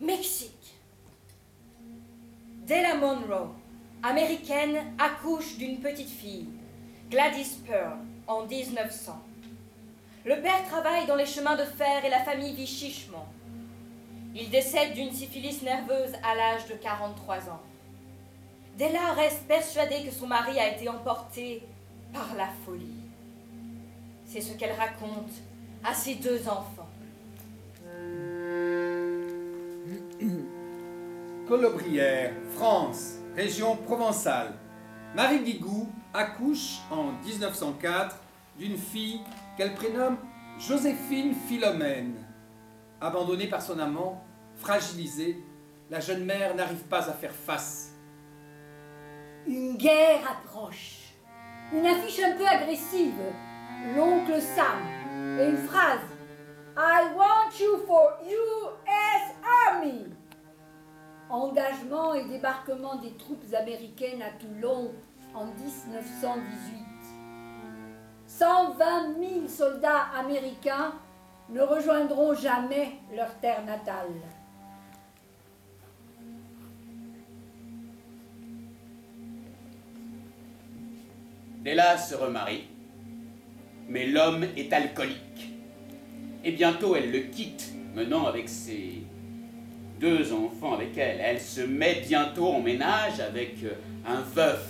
Mexique. Della Monroe, américaine, accouche d'une petite fille, Gladys Pearl, en 1900. Le père travaille dans les chemins de fer et la famille vit chichement. Il décède d'une syphilis nerveuse à l'âge de 43 ans. Della reste persuadée que son mari a été emporté par la folie. C'est ce qu'elle raconte à ses 2 enfants. Colobrières, France, région provençale. Marie Guigou accouche en 1904 d'une fille qu'elle prénomme Joséphine Philomène. Abandonnée par son amant, fragilisée, la jeune mère n'arrive pas à faire face. Une guerre approche. Une affiche un peu agressive. L'oncle Sam. Et une phrase. I want you for US Army. Engagement et débarquement des troupes américaines à Toulon en 1918. 120 000 soldats américains ne rejoindront jamais leur terre natale. Della se remarie, mais l'homme est alcoolique. Et bientôt elle le quitte, menant avec ses 2 enfants avec elle. Elle se met bientôt en ménage avec un veuf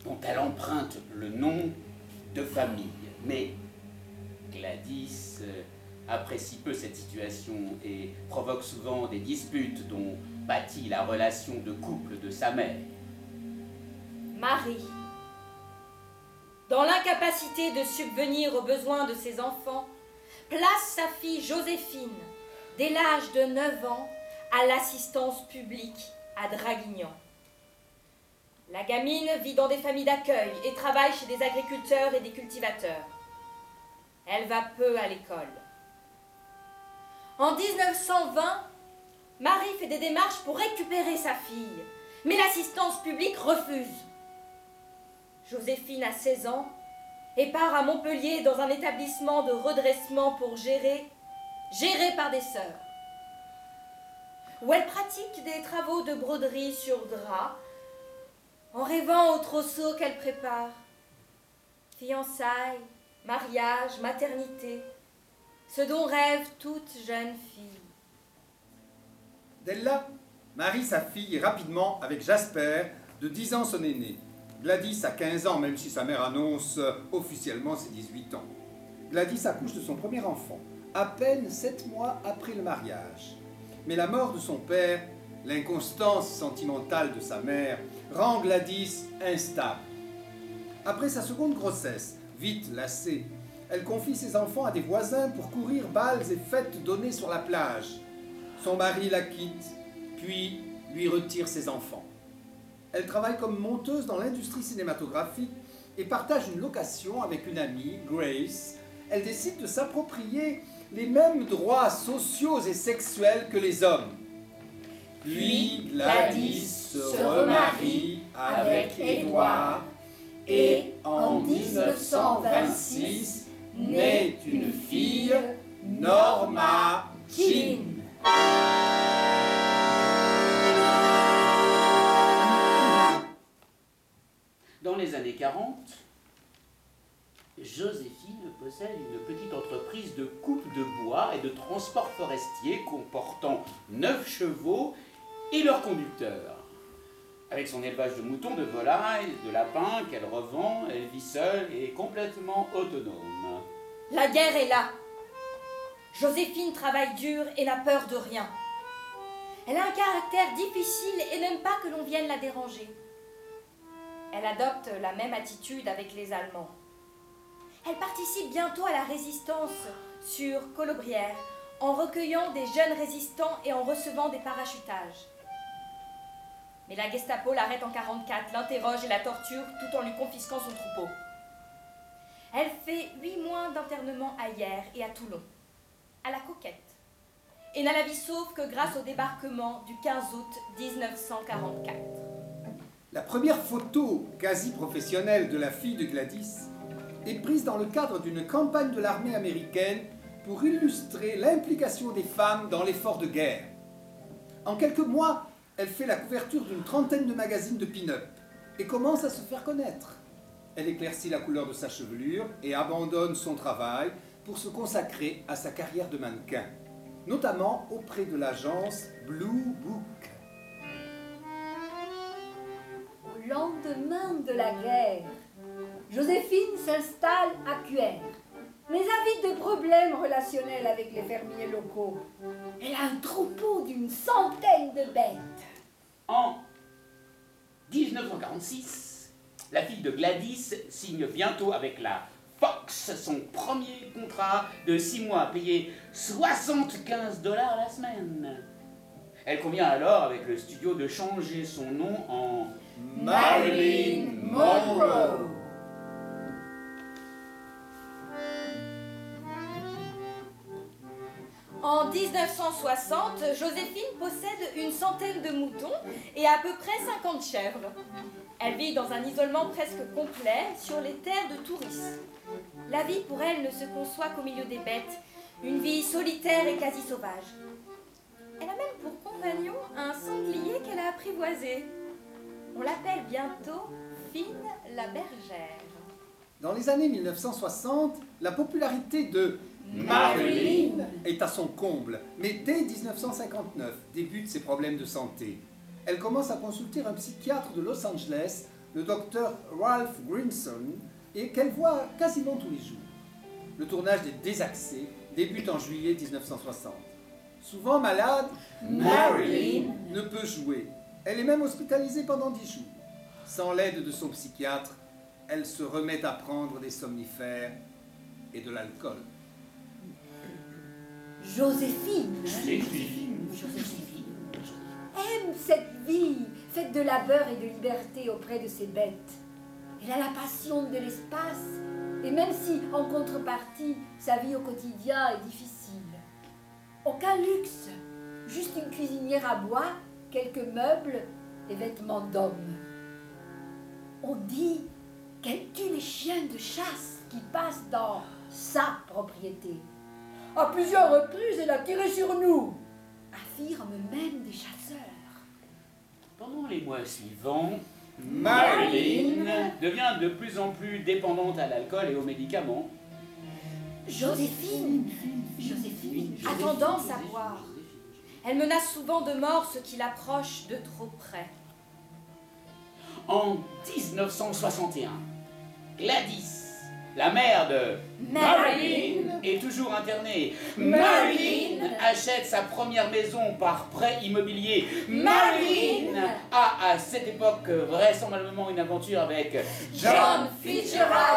dont elle emprunte le nom de famille. Mais Gladys apprécie peu cette situation et provoque souvent des disputes dont pâtit la relation de couple de sa mère. Marie. Dans l'incapacité de subvenir aux besoins de ses enfants, place sa fille Joséphine, dès l'âge de 9 ans, à l'assistance publique à Draguignan. La gamine vit dans des familles d'accueil et travaille chez des agriculteurs et des cultivateurs. Elle va peu à l'école. En 1920, Marie fait des démarches pour récupérer sa fille, mais l'assistance publique refuse. Joséphine a 16 ans et part à Montpellier dans un établissement de redressement pour géré par des sœurs, où elle pratique des travaux de broderie sur drap, en rêvant au trousseau qu'elle prépare. Fiançailles, mariage, maternité, ce dont rêve toute jeune fille. Della marie sa fille rapidement avec Jasper, de 10 ans son aîné. Gladys a 15 ans, même si sa mère annonce officiellement ses 18 ans. Gladys accouche de son premier enfant, à peine 7 mois après le mariage. Mais la mort de son père, l'inconstance sentimentale de sa mère, rend Gladys instable. Après sa seconde grossesse, vite lassée, elle confie ses enfants à des voisins pour courir bals et fêtes données sur la plage. Son mari la quitte, puis lui retire ses enfants. Elle travaille comme monteuse dans l'industrie cinématographique et partage une location avec une amie, Grace. Elle décide de s'approprier les mêmes droits sociaux et sexuels que les hommes. Puis Gladys se remarie avec Edward et en 1926 naît une fille, Norma Jean. Dans les années 40, Joséphine possède une petite entreprise de coupe de bois et de transport forestier comportant 9 chevaux et leurs conducteurs. Avec son élevage de moutons, de volailles, de lapins qu'elle revend, elle vit seule et complètement autonome. La guerre est là. Joséphine travaille dur et n'a peur de rien. Elle a un caractère difficile et n'aime pas que l'on vienne la déranger. Elle adopte la même attitude avec les Allemands. Elle participe bientôt à la résistance sur Colobrières en recueillant des jeunes résistants et en recevant des parachutages. Mais la Gestapo l'arrête en 1944, l'interroge et la torture tout en lui confisquant son troupeau. Elle fait 8 mois d'internement à Hyères et à Toulon, à la Coquette, et n'a la vie sauve que grâce au débarquement du 15 août 1944. La première photo quasi professionnelle de la fille de Gladys est prise dans le cadre d'une campagne de l'armée américaine pour illustrer l'implication des femmes dans l'effort de guerre. En quelques mois, elle fait la couverture d'une trentaine de magazines de pin-up et commence à se faire connaître. Elle éclaircit la couleur de sa chevelure et abandonne son travail pour se consacrer à sa carrière de mannequin, notamment auprès de l'agence Blue Book. Au lendemain de la guerre, Joséphine s'installe à Cuers, mais a vite de problèmes relationnels avec les fermiers locaux. Elle a un troupeau d'une centaine de bêtes. En 1946, la fille de Gladys signe bientôt avec la Fox son premier contrat de 6 mois payé $75 la semaine. Elle convient alors avec le studio de changer son nom en Marilyn Monroe. En 1960, Joséphine possède une centaine de moutons et à peu près 50 chèvres. Elle vit dans un isolement presque complet sur les terres de Touris. La vie pour elle ne se conçoit qu'au milieu des bêtes, une vie solitaire et quasi sauvage. Elle a même pour compagnon un sanglier qu'elle a apprivoisé. On l'appelle bientôt Fine la bergère. Dans les années 1960, la popularité de Marilyn est à son comble, mais dès 1959 débutent ses problèmes de santé. Elle commence à consulter un psychiatre de Los Angeles, le docteur Ralph Grinson, et qu'elle voit quasiment tous les jours. Le tournage des Désaxés débute en juillet 1960. Souvent malade, Marilyn ne peut jouer. Elle est même hospitalisée pendant 10 jours. Sans l'aide de son psychiatre, elle se remet à prendre des somnifères et de l'alcool. Joséphine aime cette vie faite de labeur et de liberté auprès de ses bêtes. Elle a la passion de l'espace, et même si, en contrepartie, sa vie au quotidien est difficile. Aucun luxe, juste une cuisinière à bois, quelques meubles et vêtements d'homme. On dit qu'elle tue les chiens de chasse qui passent dans sa propriété. À plusieurs reprises, elle a tiré sur nous, affirment même des chasseurs. Pendant les mois suivants, Marilyn devient de plus en plus dépendante à l'alcool et aux médicaments. Joséphine A tendance à boire. Elle menace souvent de mort ceux qui l'approchent de trop près. En 1961, Gladys, la mère de Marilyn, est toujours internée. Marilyn achète sa première maison par prêt immobilier. Marilyn a à cette époque vraisemblablement une aventure avec John Fitzgerald.